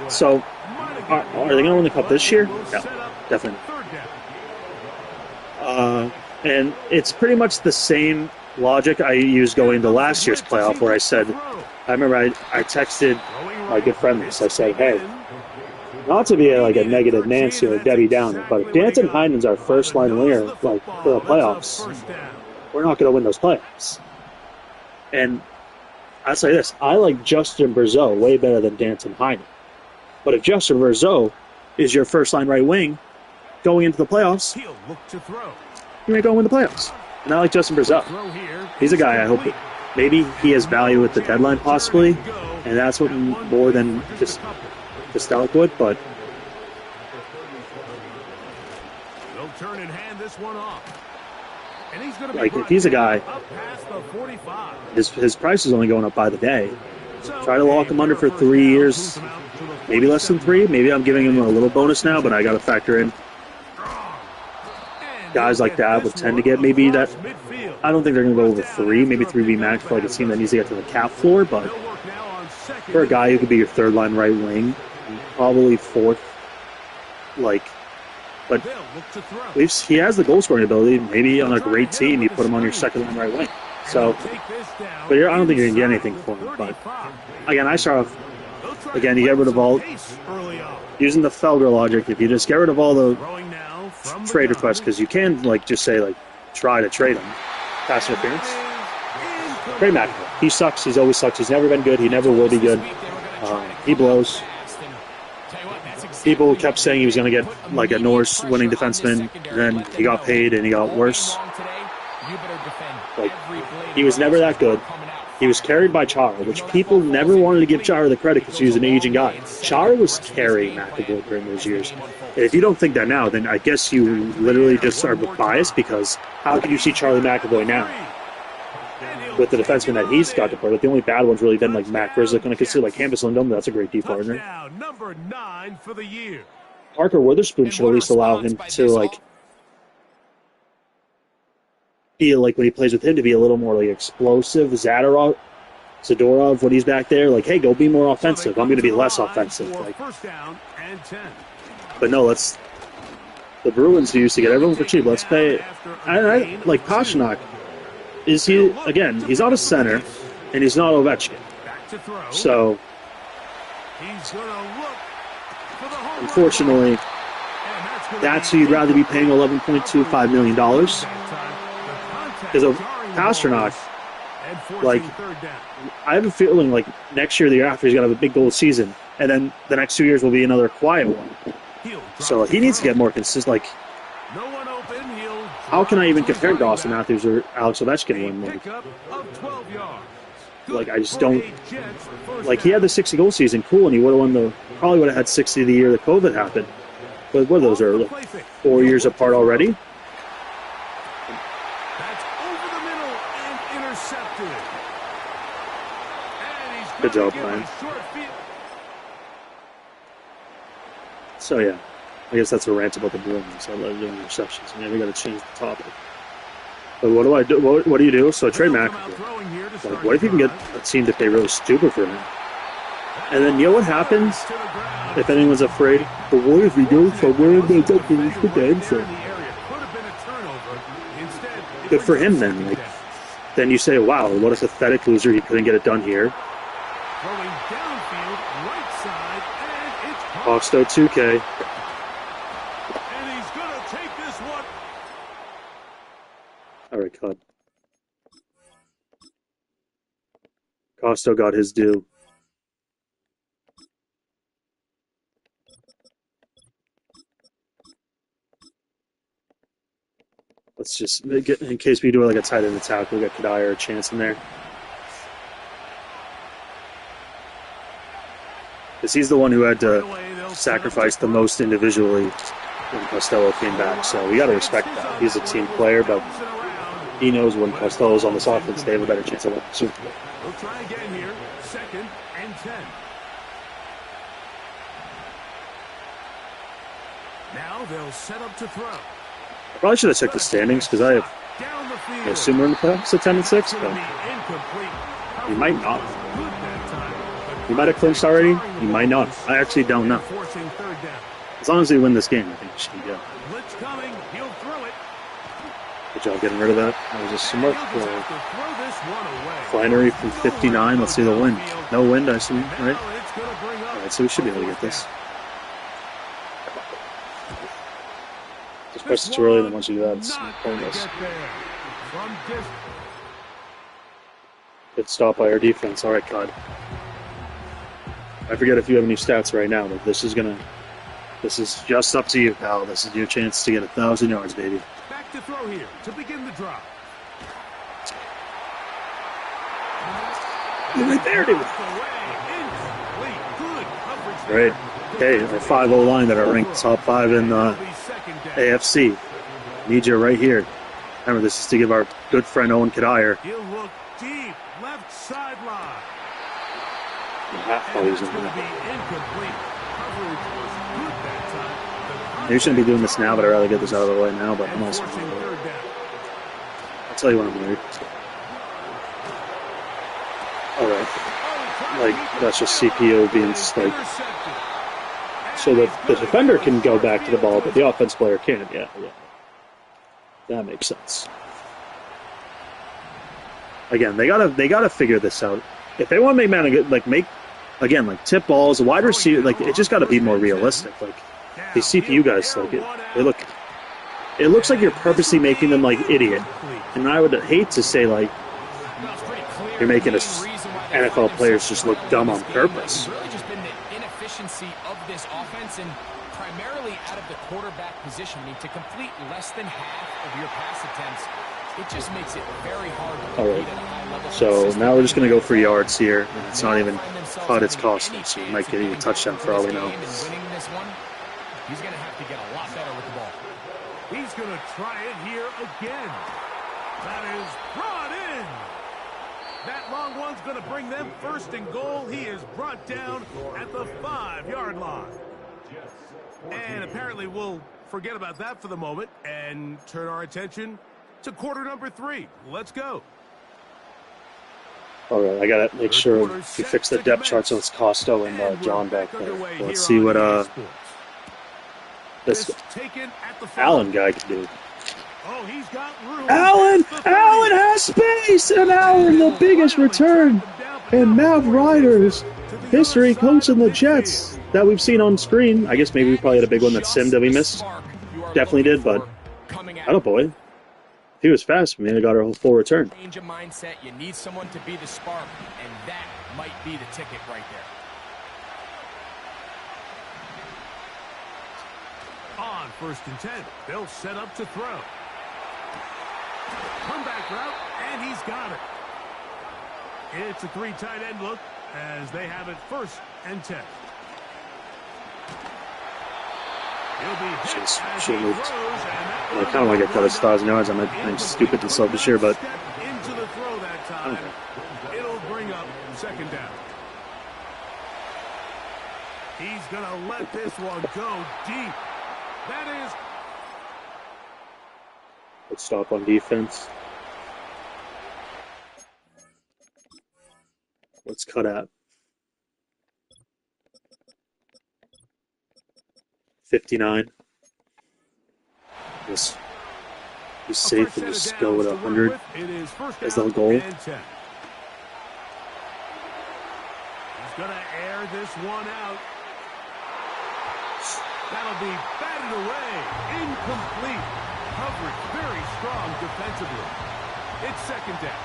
So, are they going to win the Cup this year? No, definitely not. And it's pretty much the same logic I used going into last year's playoff, where I said, I remember I texted my good friend this. I said, hey, not to be a negative Nancy or Debbie Downer, but if Danton Heineman's our first line winger for the playoffs, we're not going to win those playoffs. And I say this, I like Justin Brazeau way better than Danton Heineman. But if Justin Brazeau is your first line right wing going into the playoffs, you ain't going to win the playoffs. And I like Justin Brazeau. He's a guy I hope maybe he has value at the deadline possibly, and that's what more than just Stelic would, but they'll turn and hand this one off. And he's gonna if he's a guy, his price is only going up by the day. Try to lock him under for 3 years, maybe less than 3. Maybe I'm giving him a little bonus now, but I got to factor in guys like that would tend to get maybe that. I don't think they're going to go over 3, maybe 3B max for a team that needs to get to the cap floor, but for a guy who could be your third line right wing, probably fourth, but he has the goal scoring ability. Maybe on a great team, you put him on your second line right wing. So, but I don't think you're going to get anything for him. But again, I start off, you get rid of all, using the Felger logic, if you just get rid of all the trade requests, because you can just say try to trade him, pass interference. Trade McAvoy. He sucks. He's always sucks. He's never been good. He never will be good. He blows. People kept saying he was going to get a Norris winning defenseman. Then he got paid and he got worse. He was never that good. He was carried by Chara, which people never wanted to give Chara the credit because he was an aging guy. Chara was carrying McAvoy during those years. And if you don't think that now, then I guess you literally just are biased, because how can you see Charlie McAvoy now with the defenseman that he's got to play with? The only bad one's really been Matt Grizzlick, and I could see Hampus Lindholm. That's a great D partner. Number 9 for the year. Parker Witherspoon should at least allow him to be when he plays with him to be a little more explosive. Zadorov, when he's back there, hey, go be more offensive. I'm going to be less offensive. First down and 10. But no, the Bruins who used to get everyone for cheap. Let's pay. I like Pastrnak. Is he again? He's not a center, and he's not Ovechkin. So, unfortunately, that's who you'd rather be paying $11.25 million. Because of Pasternak, like, I have a feeling like next year, the year after, he's going to have a big goal season. And then the next 2 years will be another quiet one. So he needs to get more consistent. Like, how can I even compare Dawson Matthews or Alex Ovechkin when, like, I just don't. Like, he had the 60-goal season, cool, and he would have probably would have had 60 the year that COVID happened. But what are those, are like 4 years apart already? That's over the middle and intercepted. And he's Good job, Ryan. So, yeah. I guess that's a rant about the Bruins. I love doing interceptions. Maybe we got to change the topic. But what do I do? What do you do? So I trade McAvoy. Like, what if you can get a team to pay really stupid for him? And then you know what happens if anyone's afraid? But what if we go somewhere and they don't finish the game? So good for him then. Like, then you say, wow, what a pathetic loser. He couldn't get it done here. Costo 2K. All right, cut. Costo got his due. Let's just get, in case we do like a tight end attack, we'll get Kadire a chance in there. Because he's the one who had to sacrifice the most individually when Costello came back. So we got to respect that. He's a team player, but he knows when Costello's on this offense, they have a better chance of winning the Super Bowl. We'll try again here. 2nd and 10. Now they'll set up to throw. I probably should have checked the standings because I assume we're in the playoffs at 10 and 6, but he might not. He might have clinched already. He might not. I actually don't know. As long as they win this game, I think we should be good. Good job getting rid of that. That was a smart play. Flannery from 59. Let's see the wind. No wind, I assume, right? All right, so we should be able to get this. Just press it too early, then once you do that, it's pointless. Good stop by our defense. All right, God. I forget if you have any stats right now, but this is just up to you, pal. This is your chance to get 1,000 yards, baby. Back to throw here to begin the drive. Right there, dude. Great. Okay, our 5-0 line that are ranked top 5 in the AFC. Need you right here. Remember, this is to give our good friend Owen Kadire. He'll look deep, left sideline. You shouldn't be doing this now, but I'd rather get this out of the way now, but I'm also worried. I'll tell you when I'm worried. Alright. Like, that's just CPU being, like... So the defender can go back to the ball, but the offense player can't. Yeah. That makes sense. Again, they gotta figure this out. If they want to make tip balls, a wide receiver, like, it just got to be more realistic. Like, these CPU guys, like, it looks like you're purposely making them, like, idiot. And I would hate to say, like, you're making us NFL players just look dumb on purpose. It's really just been the inefficiency of this offense and primarily out of the quarterback position. I mean, to complete less than half of your pass attempts, it just makes it very hard to compete at a high level. So now we're just going to go for yards here. And it's not even cut, it's costing. So we might get a touchdown for all we know. He's going to have to get a lot better with the ball. He's going to try it here again. That is brought in. That long one's going to bring them 1st and goal. He is brought down at the 5-yard line. And apparently we'll forget about that for the moment and turn our attention to quarter number 3. Let's go. All right, I got to make sure we fix the depth chart so it's Costo and John back there. Let's see what this Allen guy can do. Oh, he's got room. Allen has space, and Allen, the biggest return in Mav Riders history, coaching the Jets that we've seen on screen. I guess maybe we probably had a big one that Sim that we missed. definitely did, but I don't boy. He was fast. We got our whole full return. Change of mindset. You need someone to be the spark, and that might be the ticket right there. On 1st and 10, they'll set up to throw. Comeback route, and he's got it. It's a 3 tight end look as they have it 1st and 10. He'll be hit as he moved. throws, and I kind of want to get that as 1,000 yards. I'm stupid and selfish here, but into the throw that time. It'll bring up 2nd down. He's going to let this one go deep. That is. let's stop on defense. Let's cut at 59. Just be safe and just go with 100 as the goal. He's going to air this one out. That'll be batted away. Incomplete. Coverage very strong defensively. It's 2nd down.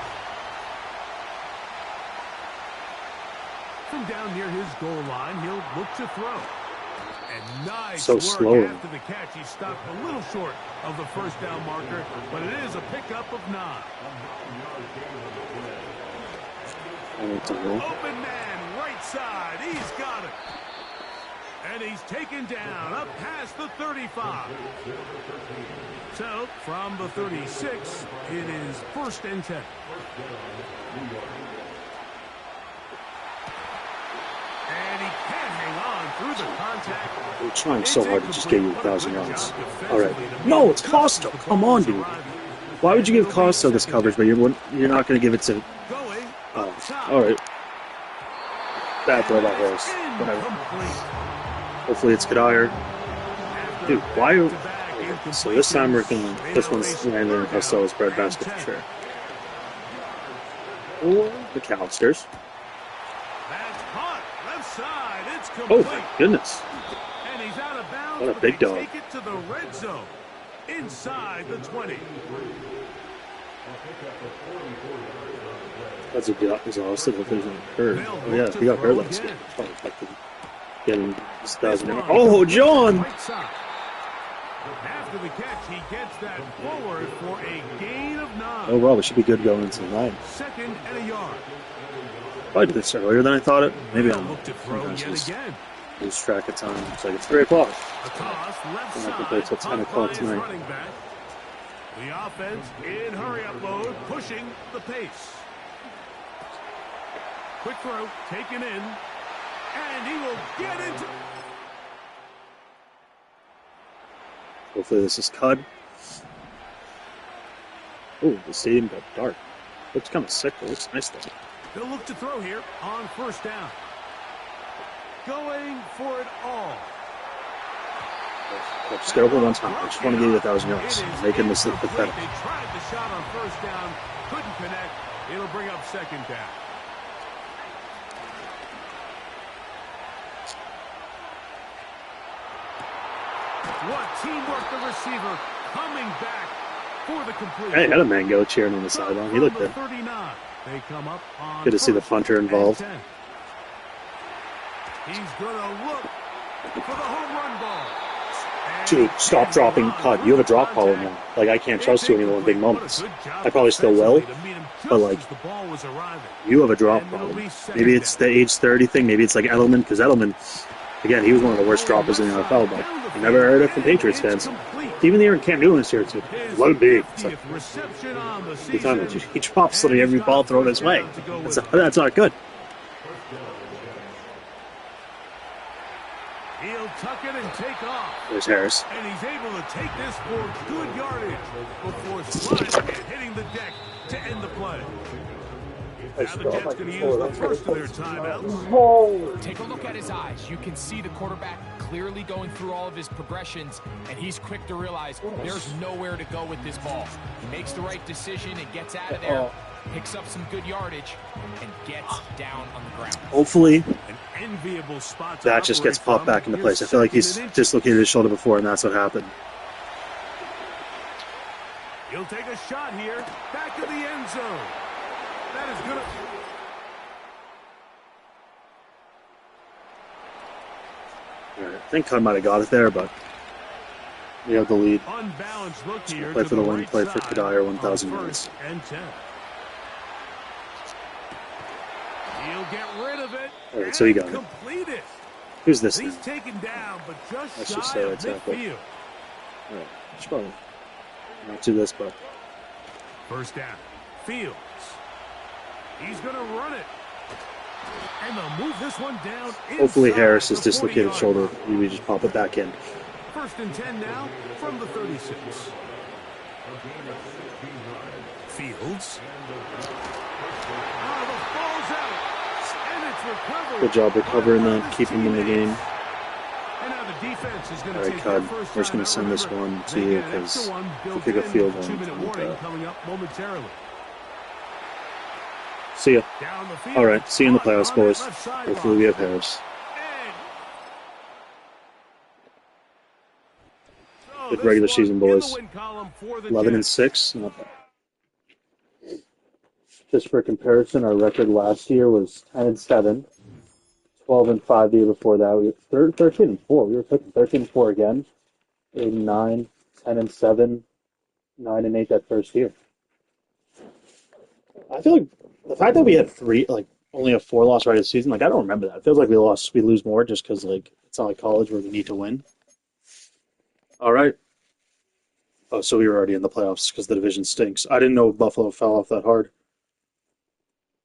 From down near his goal line, he'll look to throw. And nice So work slow. after the catch. He stopped a little short of the 1st down marker, but it is a pickup of 9. Open man, right side. He's got it. And he's taken down up past the 35. So, from the 36, it is 1st and 10. And he can't hang on through the contact. I'm trying so hard to just get you 1,000 yards. All right. No, it's Costa. Come on, dude. Why would you give Costa this coverage, but you're not going to give it to... all right. Bad throw by Harris. Whatever. Hopefully it's Kadire. Dude, why... So this time we're going to... This one's landing in Costello's breadbasket for sure. Or McAllister's. Oh, my goodness. And he's out of bounds. What a big dog. Take it to the red zone. Inside the 20. That's exhausted. Hopefully he's not hurt. Oh, yeah, he got hurt last game. Probably affected getting his 1,000 yards. Oh, John! After the catch, he gets that forward for a gain of 9. Oh, well, we should be good going into the 9. 2nd and a yard. Probably did this earlier than I thought it. Maybe I'm look to throw yet again. lose track of time. It's like it's 3 o'clock. Across left I'm not side. going to play till 10 o'clock tonight. Running back. The offense in hurry-up mode, pushing the pace. Quick throw, taken in, and he will get into. Hopefully this is cut. Oh, the stadium got dark. Looks kind of sick, but looks nice though. They'll look to throw here on 1st down. Going for it all. Just get over one time. I just want to give you 1,000 yards. Making this look pathetic. They tried the shot on 1st down, couldn't connect. It'll bring up 2nd down. What teamwork, the receiver coming back for the completion. Hey, had a man go cheering on the sideline. He looked good. 39. They come up on Good to see the punter involved. He's going to look for the home run ball. Dude, stop dropping. God, you have a drop ball now. Like, I can't trust you anymore in big moments. I probably still will, but, like, you have a drop problem. Maybe it's the age 30 thing. Maybe it's like Edelman, because Edelman, again, he was one of the worst droppers in the NFL, but I never heard it from Patriots fans. Even the year in Cam Newton this year, too. Let it be. It's like, he drops literally every ball thrown his way. That's not good. He'll tuck it and take off. There's Harris. And he's able to take this for good yardage before sliding and hitting the deck to end the play. Now the Jets going to use the first of their timeouts. Take a look at his eyes. You can see the quarterback clearly going through all of his progressions, and he's quick to realize there's nowhere to go with this ball. He makes the right decision and gets out of there, picks up some good yardage, and gets down on the ground. Hopefully, an enviable spot that just gets popped back into place. I feel like he's dislocated his shoulder before, and that's what happened. He'll take a shot here. Back to the end zone. That is going to... I think I might have got it there, but we have the lead. Unbalanced look here. Play for the win, right play for Kadire, 1,000 on yards. first and 10. He'll get rid of it. All right, so you got it. Complete it. Who's this He's now? taken down, but just Let's just shy say of right tackle. midfield. All right, should probably not do this, but First down. Fields. He's going to run it. And they'll move this one down hopefully inside Harris's the dislocated 40-yard shoulder, line. we just pop it back in. First and 10 now from the 36. Fields. The ball's out. And it's recovered. Good job recovering that, keeping him in the game. And now the defense is going All to right, take Cud, their first we're just going timeout. to send this Remember, one to they you get an because extra one we'll built kick a in field with goal. 2-minute warning coming up momentarily. See ya. Down the field. All right, see you in the On playoffs, that boys. left sideline. Hopefully we have Harris. So Good this regular one season, in the boys. win column for the 11 and Jets. 6. Not bad. Just for comparison, our record last year was 10 and 7, 12 and 5 the year before that. We were 13 and 4. We were picking 13 and 4 again. 8 and 9, 10 and 7, 9 and 8 that first year. I feel like the fact that we had only a 4-loss right of the season, I don't remember that. It feels like we lose more just because it's not like college where we need to win. All right. Oh, so we were already in the playoffs because the division stinks. I didn't know Buffalo fell off that hard.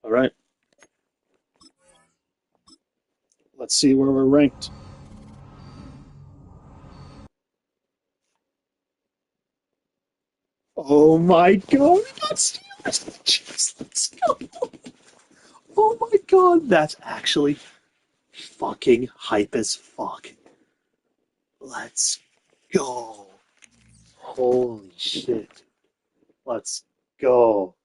All right. Let's see where we're ranked. Oh my God, we got Steelers. Let's go. Oh my God, that's actually fucking hype as fuck. Let's go. Holy shit. Let's go.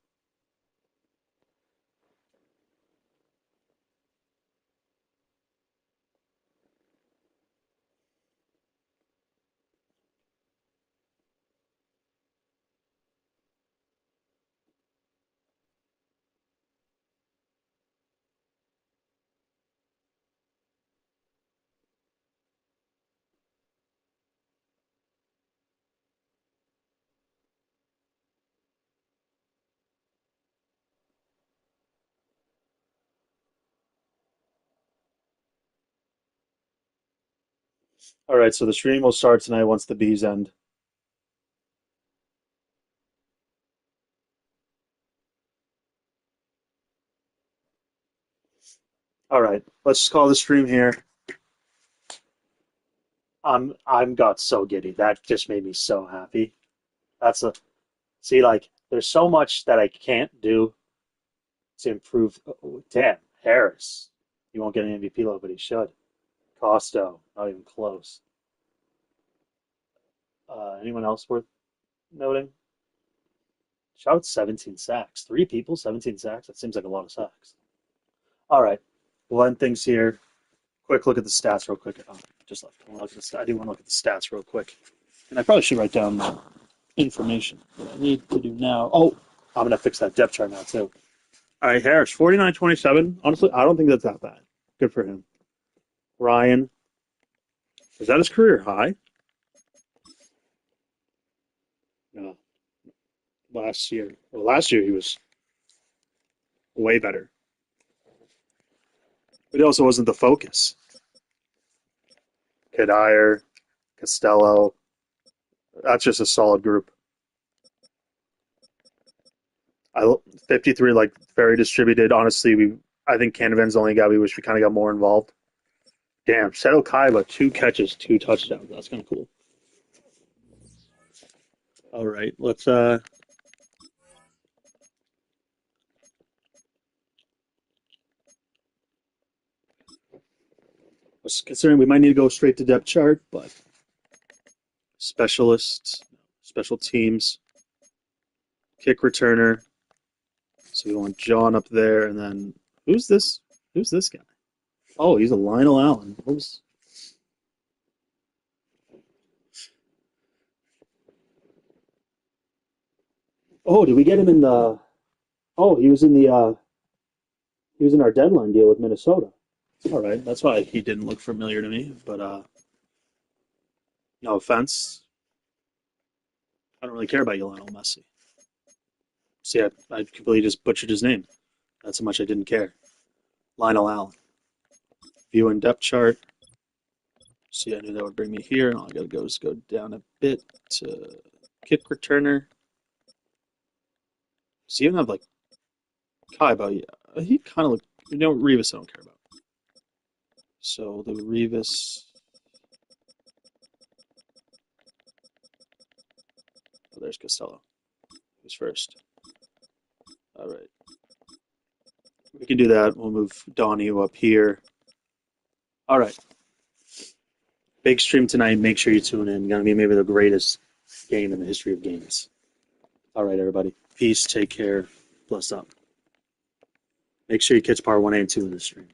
All right, so the stream will start tonight once the bees end. All right, let's just call the stream here. I'm got so giddy. That just made me so happy. There's so much that I can't do to improve. Oh, damn, Harris. He won't get an MVP low, but he should. Costo, not even close. Anyone else worth noting? Shout out 17 sacks. 3 people, 17 sacks. That seems like a lot of sacks. All right, we'll end things here. Quick look at the stats real quick. Oh, just left. I do want to look at the stats real quick. And I probably should write down the information that I need to do now. Oh, I'm going to fix that depth chart now, too. All right, Harris, 49-27. Honestly, I don't think that's that bad. Good for him. Ryan, is that his career high? No. Last year. Well, last year he was way better. But he also wasn't the focus. Kadire, Costello. That's just a solid group. 53, very distributed. Honestly, I think Canavan's the only guy we wish we kind of got more involved. Damn, Seto Kaiba, 2 catches, 2 touchdowns. That's kind of cool. All right, let's considering we might need to go straight to depth chart, but specialists, special teams, kick returner. So we want John up there, and then who's this? Who's this guy? Oh, he's a Lionel Allen. Oops. Oh, did we get him in the? Oh, he was in the. He was in our deadline deal with Minnesota. All right, that's why he didn't look familiar to me. But no offense, I don't really care about Lionel Messi. See, I completely just butchered his name. That's how much I didn't care. Lionel Allen. View and depth chart. See, I knew that would bring me here, and all I gotta go is go down a bit to kick returner. Does he even have like Kaiba? Yeah, he kind of look. Revis I don't care about. So the Revis. Oh, there's Costello. Who's first? All right. We can do that. We'll move Donnie up here. All right. Big stream tonight. Make sure you tune in. Gonna be maybe the greatest game in the history of games. All right, everybody. Peace. Take care. Bless up. Make sure you catch part 1A and 2 in the stream.